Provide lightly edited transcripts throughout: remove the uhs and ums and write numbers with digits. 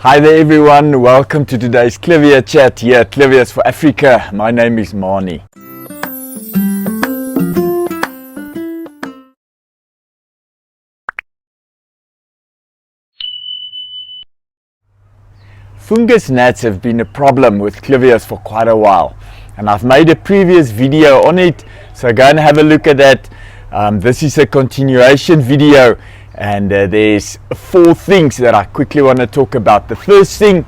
Hi there everyone, welcome to today's Clivier chat here at Cliviers for Africa. My name is Marnie. Fungus gnats have been a problem with Cliviers for quite a while, and I've made a previous video on it, so go and have a look at that. This is a continuation video, and there's 4 things that I quickly want to talk about. The first thing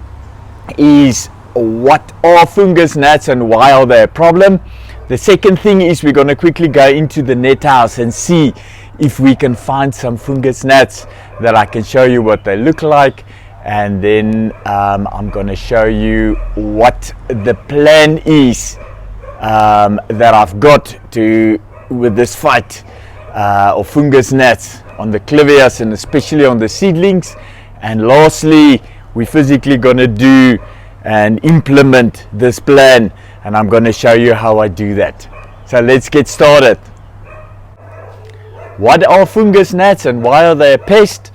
is, what are fungus gnats and why are they a problem? The second thing is, we're going to quickly go into the net house and see if we can find some fungus gnats that I can show you what they look like. And then I'm going to show you what the plan is that I've got with this fight of fungus gnats on the Cliviers and especially on the seedlings. And lastly, we're physically going to do and implement this plan, and I'm going to show you how I do that. So let's get started. What are fungus gnats and why are they a pest?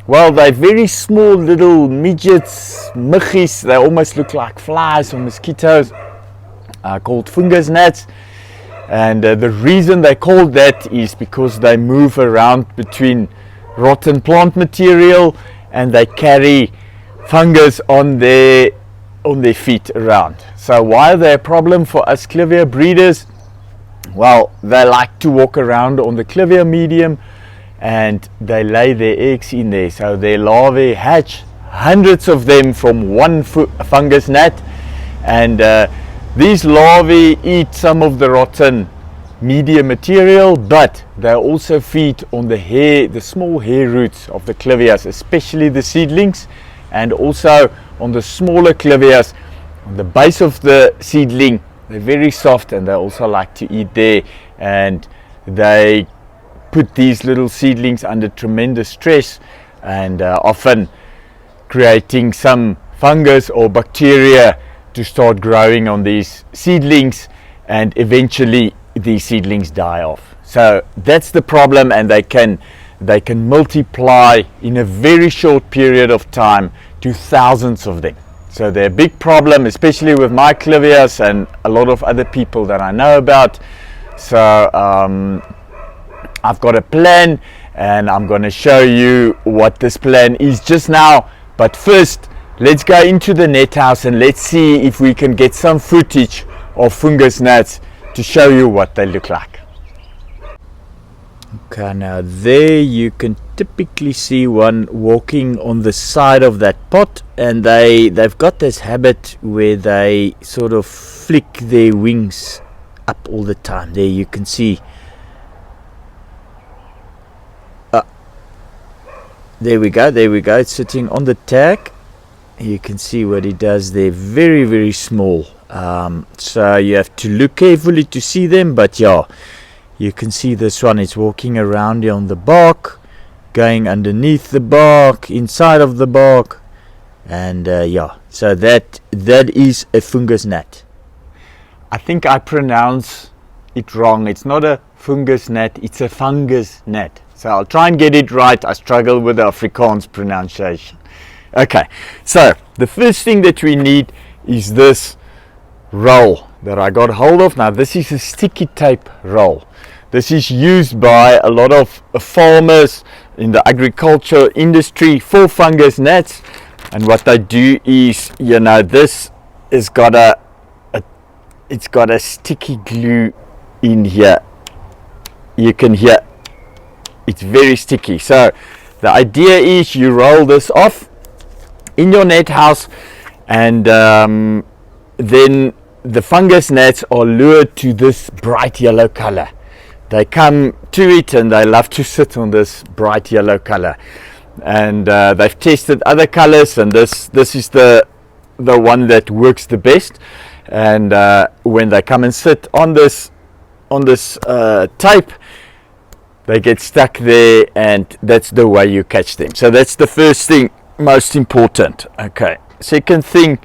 Well, they're very small little midgets, muggies. They almost look like flies or mosquitoes, called fungus gnats. And the reason they're called that is because they move around between rotten plant material and they carry fungus on their feet around. So why are they a problem for us Clivier breeders? Well, they like to walk around on the Clivier medium, and they lay their eggs in there. So their larvae hatch, hundreds of them from one fungus gnat, and these larvae eat some of the rotten media material, but they also feed on the small hair roots of the Cliviers, especially the seedlings, and also on the smaller Cliviers on the base of the seedling. They're very soft and they also like to eat there, and they put these little seedlings under tremendous stress, and often creating some fungus or bacteria to start growing on these seedlings, and eventually these seedlings die off. So that's the problem, and they can multiply in a very short period of time to thousands of them. So they're a big problem, especially with my Cliviers and a lot of other people that I know about. So I've got a plan, and I'm going to show you what this plan is just now. But first, let's go into the net house and let's see if we can get some footage of fungus gnats to show you what they look like. Okay, now there you can typically see one walking on the side of that pot, and they've got this habit where they sort of flick their wings up all the time. There you can see. There we go, it's sitting on the tag. You can see what it does. They're very, very small. So you have to look carefully to see them, but yeah, you can see this one is walking around on the bark, going underneath the bark, inside of the bark, and yeah, so that is a fungus gnat. I think I pronounce it wrong. It's not a fungus gnat, it's a fungus gnat. So I'll try and get it right. I struggle with the Afrikaans pronunciation. Okay, so the first thing that we need is this roll that I got hold of. Now this is a sticky tape roll. This is used by a lot of farmers in the agriculture industry for fungus gnats. And what they do is, you know, this has got it's got a sticky glue in here. You can hear it's very sticky. So the idea is you roll this off in your net house, and then the fungus gnats are lured to this bright yellow color. They come to it and they love to sit on this bright yellow color, and they've tested other colors, and this is the one that works the best. And when they come and sit on this tape, they get stuck there, and that's the way you catch them. So that's the first thing, most important. Okay, second thing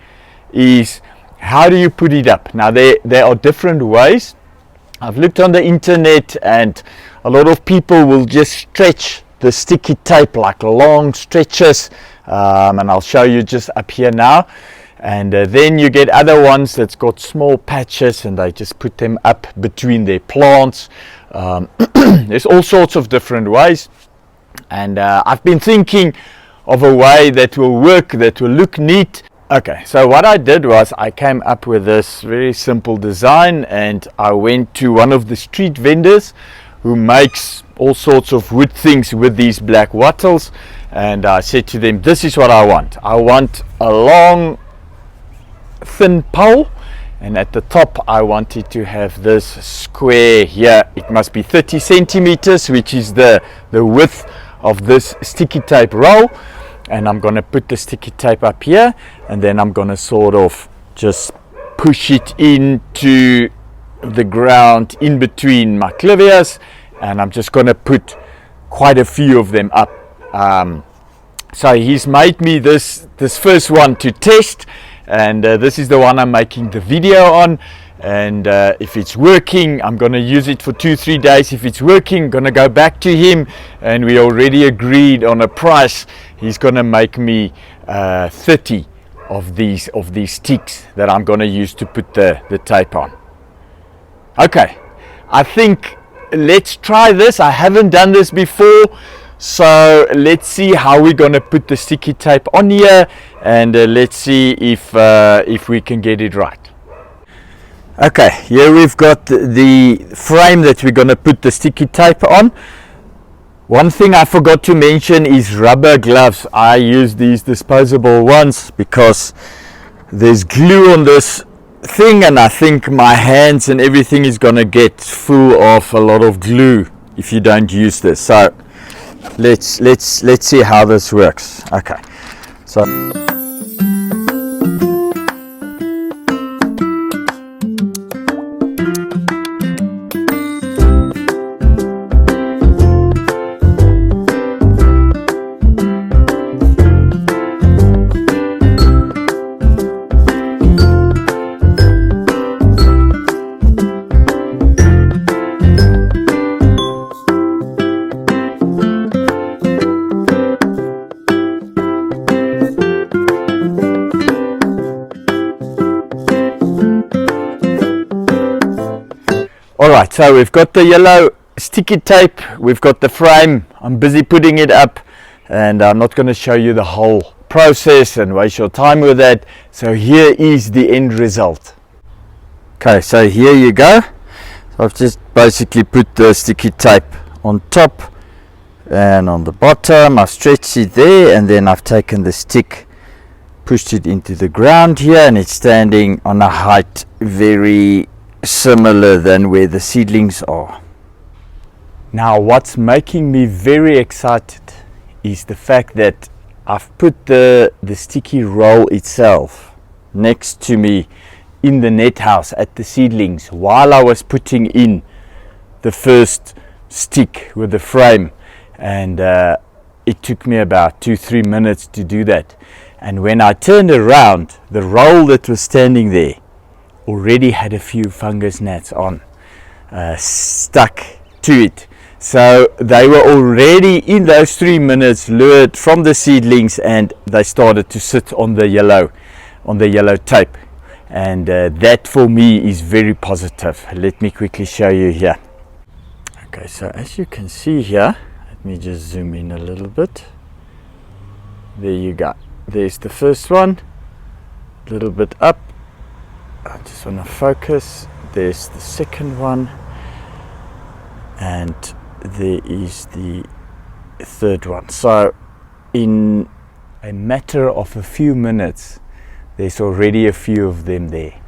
is, how do you put it up? Now there are different ways. I've looked on the internet, and a lot of people will just stretch the sticky tape like long stretches and I'll show you just up here now. And then you get other ones that's got small patches, and they just put them up between their plants. There's all sorts of different ways, and I've been thinking of a way that will work, that will look neat. Okay, so what I did was I came up with this very simple design, and I went to one of the street vendors who makes all sorts of wood things with these black wattles, and I said to them, this is what I want. I want a long thin pole, and at the top I wanted to have this square here. It must be 30 centimeters, which is the width of this sticky tape roll. And I'm going to put the sticky tape up here, and then I'm going to sort of just push it into the ground in between my clivias, and I'm just going to put quite a few of them up. So he's made me this first one to test, and this is the one I'm making the video on. And if it's working, I'm going to use it for 2-3 days. If it's working, I'm going to go back to him, and we already agreed on a price. He's going to make me 30 of these sticks that I'm going to use to put the tape on. Okay, I think let's try this. I haven't done this before, so let's see how we're going to put the sticky tape on here, and let's see if we can get it right. Okay, here we've got the frame that we're going to put the sticky tape on. One thing I forgot to mention is rubber gloves. I use these disposable ones because there's glue on this thing, and I think my hands and everything is going to get full of a lot of glue if you don't use this. So let's see how this works. Okay, so alright, so we've got the yellow sticky tape, we've got the frame. I'm busy putting it up, and I'm not going to show you the whole process and waste your time with that. So here is the end result. Okay, so here you go. So I've just basically put the sticky tape on top and on the bottom. I've stretched it there, and then I've taken the stick, pushed it into the ground here, and it's standing on a height very similar than where the seedlings are. Now what's making me very excited is the fact that I've put the sticky roll itself next to me in the net house at the seedlings while I was putting in the first stick with the frame, and it took me about 2-3 minutes to do that. And when I turned around, the roll that was standing there already had a few fungus gnats on stuck to it. So they were already in those 3 minutes lured from the seedlings, and they started to sit on the yellow tape, and that for me is very positive. Let me quickly show you here. Okay, so as you can see here, let me just zoom in a little bit. There you go. There's the first one, a little bit up. I just want to focus. There's the second one, and there is the third one. So in a matter of a few minutes, there's already a few of them there.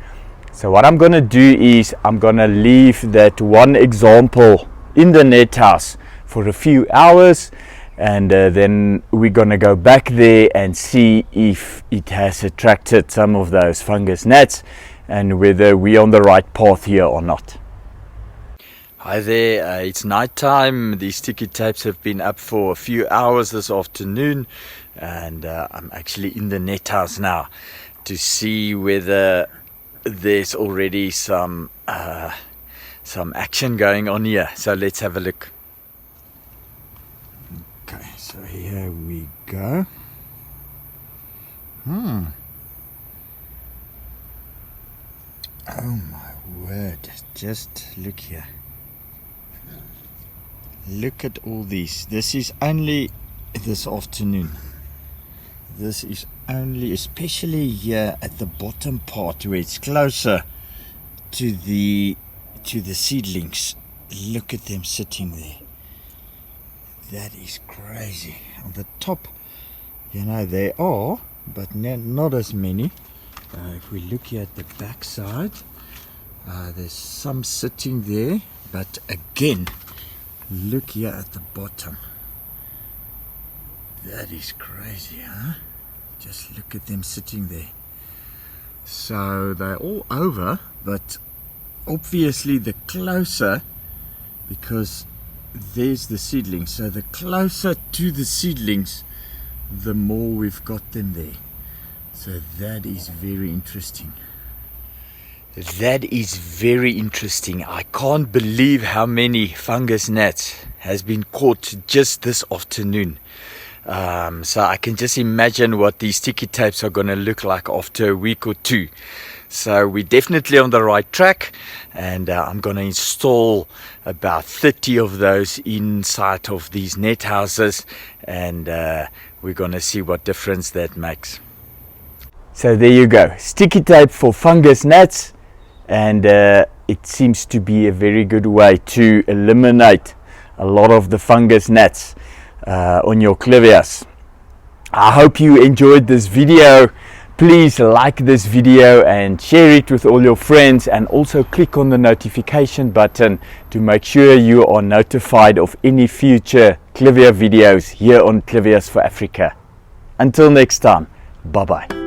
So what I'm going to do is I'm going to leave that one example in the net house for a few hours, and then we're going to go back there and see if it has attracted some of those fungus gnats and whether we're on the right path here or not. Hi there, it's night time. These sticky tapes have been up for a few hours this afternoon, and I'm actually in the net house now to see whether there's already some action going on here. So let's have a look. Okay, so here we go. Oh my word, just look here. Look at all these. This is only this afternoon. This is only, especially here at the bottom part where it's closer to the seedlings. Look at them sitting there. That is crazy. On the top, you know, there are, but not as many. If we look here at the back side, there's some sitting there, but again, look here at the bottom. That is crazy, huh? Just look at them sitting there. So they're all over, but obviously the closer, because there's the seedlings, so the closer to the seedlings, the more we've got them there. So that is very interesting. That is very interesting. I can't believe how many fungus gnats has been caught just this afternoon. So I can just imagine what these sticky tapes are going to look like after a week or two. So we're definitely on the right track, and I'm going to install about 30 of those inside of these net houses, and we're going to see what difference that makes. So there you go, sticky tape for fungus gnats, and it seems to be a very good way to eliminate a lot of the fungus gnats on your clivias. I hope you enjoyed this video. Please like this video and share it with all your friends, and also click on the notification button to make sure you are notified of any future clivia videos here on Clivias for Africa. Until next time, bye bye.